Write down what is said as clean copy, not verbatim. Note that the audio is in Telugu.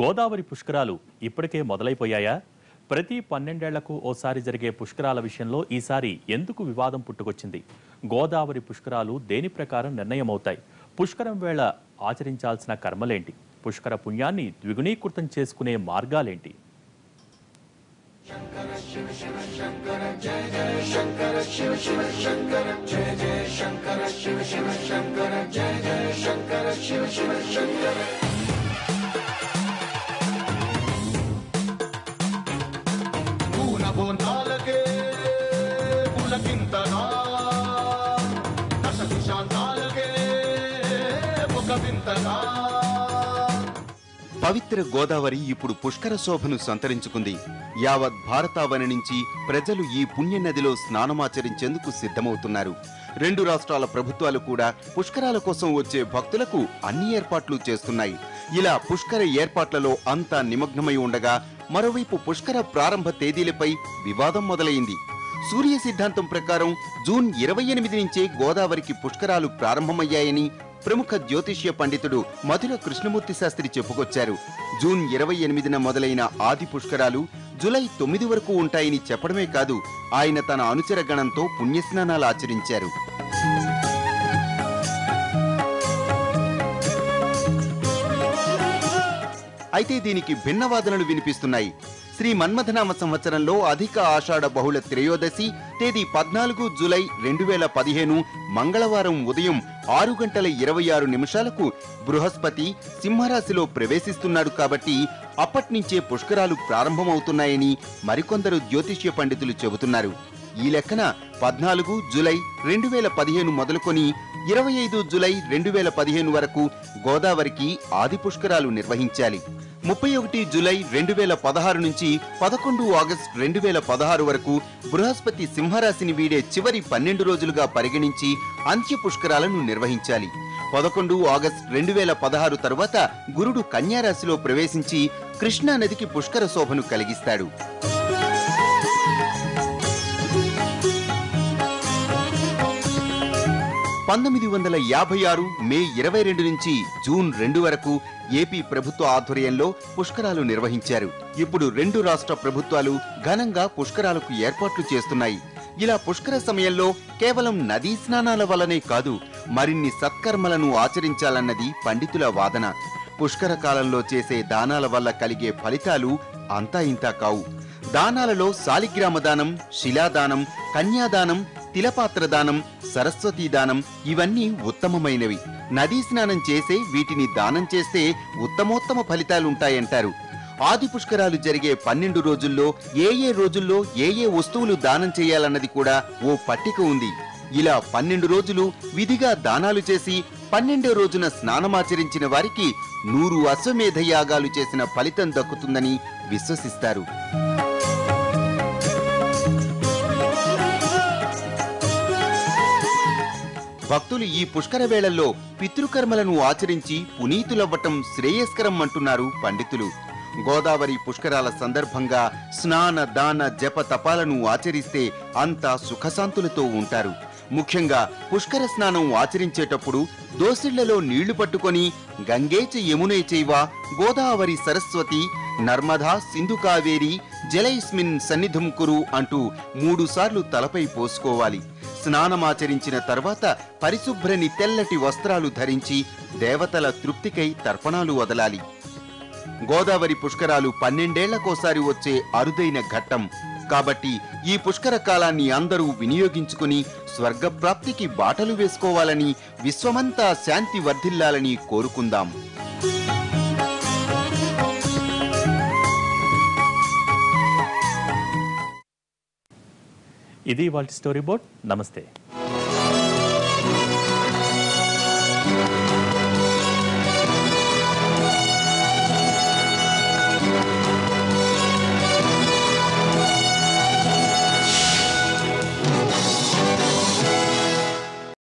గోదావరి పుష్కరాలు ఇప్పటికే మొదలైపోయాయా? ప్రతి 12 ఏళ్లకు ఓసారి జరిగే పుష్కరాల విషయంలో ఈసారి ఎందుకు వివాదం పుట్టుకొచ్చింది? గోదావరి పుష్కరాలు దేని ప్రకారం నిర్ణయమవుతాయి? పుష్కరం వేళ ఆచరించాల్సిన కర్మలేంటి? పుష్కర పుణ్యాన్ని ద్విగుణీకృతం చేసుకునే మార్గాలేంటి? శంకర శివ శివ శంకర జయ జయ శంకర శివ శివ శంకర జయ జయ శంకర శివ శివ శంకర జయ జయ శంకర శివ శివ శంకర పూనబోనాలకే పులకింతనా దశ దిశాంతాలకే ఒక వింతనా. పవిత్ర గోదావరి ఇప్పుడు పుష్కర శోభను సంతరించుకుంది. యావత్ భారతావని నుంచి ప్రజలు ఈ పుణ్యనదిలో స్నానమాచరించేందుకు సిద్ధమవుతున్నారు. 2 రాష్ట్రాల ప్రభుత్వాలు కూడా పుష్కరాల కోసం వచ్చే భక్తులకు అన్ని ఏర్పాట్లు చేస్తున్నాయి. ఇలా పుష్కర ఏర్పాట్లలో అంతా నిమగ్నమై ఉండగా మరోవైపు పుష్కర ప్రారంభ తేదీలపై వివాదం మొదలైంది. సూర్య సిద్ధాంతం ప్రకారం జూన్ 28 నుంచే గోదావరికి పుష్కరాలు ప్రారంభమయ్యాయని ప్రముఖ జ్యోతిష్య పండితుడు మధుర కృష్ణమూర్తి శాస్త్రి చెప్పుకొచ్చారు. జూన్ 28న మొదలైన ఆది పుష్కరాలు జూలై 9 వరకు ఉంటాయని చెప్పడమే కాదు, ఆయన తన అనుచర గణంతో పుణ్యస్నానాలు ఆచరించారు. అయితే దీనికి భిన్న వాదనలు వినిపిస్తున్నాయి. శ్రీ మన్మథనామ సంవత్సరంలో అధిక ఆషాఢ బహుళ త్రయోదశి తేదీ 14 జూలై 2015 మంగళవారం ఉదయం 6:26 బృహస్పతి సింహరాశిలో ప్రవేశిస్తున్నాడు కాబట్టి అప్పట్నుంచే పుష్కరాలు ప్రారంభమవుతున్నాయని మరికొందరు జ్యోతిష్య పండితులు చెబుతున్నారు. ఈ లెక్కన 14 జూలై 2015 మొదలుకొని 25 జూలై 2015 వరకు గోదావరికి ఆది పుష్కరాలు నిర్వహించాలి. 31 జూలై 2016 నుంచి 11 ఆగస్టు 2016 వరకు బృహస్పతి సింహరాశిని వీడే చివరి 12 రోజులుగా పరిగణించి అంత్య పుష్కరాలను నిర్వహించాలి. 11 ఆగస్టు 2016 తరువాత గురుడు కన్యారాశిలో ప్రవేశించి కృష్ణానదికి పుష్కర శోభను కలిగిస్తాడు. 1956 మే 22 నుంచి జూన్ 2 వరకు ఏపీ ప్రభుత్వ ఆధ్వర్యంలో పుష్కరాలు నిర్వహించారు. ఇప్పుడు 2 రాష్ట్ర ప్రభుత్వాలు ఘనంగా పుష్కరాలకు ఏర్పాట్లు చేస్తున్నాయి. ఇలా పుష్కర సమయంలో కేవలం నదీ స్నానాల వల్లనే కాదు, మరిన్ని సత్కర్మలను ఆచరించాలన్నది పండితుల వాదన. పుష్కర కాలంలో చేసే దానాల వల్ల కలిగే ఫలితాలు అంతా ఇంతా కావు. దానాలలో శాలిగ్రామ దానం, శిలాదానం, కన్యాదానం, తిలపాత్ర దానం, సరస్వతీ దానం ఇవన్నీ ఉత్తమమైనవి. నదీ స్నానం చేసే వీటిని దానం చేస్తే ఉత్తమోత్తమ ఫలితాలుంటాయంటారు. ఆది పుష్కరాలు జరిగే 12 రోజుల్లో ఏ రోజుల్లో ఏ వస్తువులు దానం చేయాలన్నది కూడా ఓ పట్టిక ఉంది. ఇలా 12 రోజులు విధిగా దానాలు చేసి 12వ రోజున స్నానమాచరించిన వారికి 100 అశ్వమేధ యాగాలు చేసిన ఫలితం దక్కుతుందని విశ్వసిస్తారు. భక్తులు ఈ పుష్కర వేళల్లో పితృకర్మలను ఆచరించి పునీతులవ్వటం శ్రేయస్కరం అంటున్నారు పండితులు. గోదావరి పుష్కరాల సందర్భంగా స్నాన దాన జప తపాలను ఆచరిస్తే అంతా సుఖశాంతులతో ఉంటారు. ముఖ్యంగా పుష్కర స్నానం ఆచరించేటప్పుడు దోసిళ్లలో నీళ్లు పట్టుకొని గంగేచ యమునే చైవ గోదావరి సరస్వతి నర్మదా సింధు కావేరి జలైస్మిన్ సన్నిధం కురు అంటూ 3 సార్లు తలపై పోసుకోవాలి. స్నానమాచరించిన తర్వాత పరిశుభ్రని తెల్లటి వస్త్రాలు ధరించి దేవతల తృప్తికై తర్పణాలు వదలాలి. గోదావరి పుష్కరాలు 12 ఏళ్లకోసారి వచ్చే అరుదైన ఘట్టం కాబట్టి ఈ పుష్కర కాలాన్ని అందరూ వినియోగించుకుని స్వర్గప్రాప్తికి బాటలు వేసుకోవాలని, విశ్వమంతా శాంతి వర్ధిల్లాలని కోరుకుందాం. ఇది ఇవాల్టి స్టోరీ బోర్డ్. నమస్తే.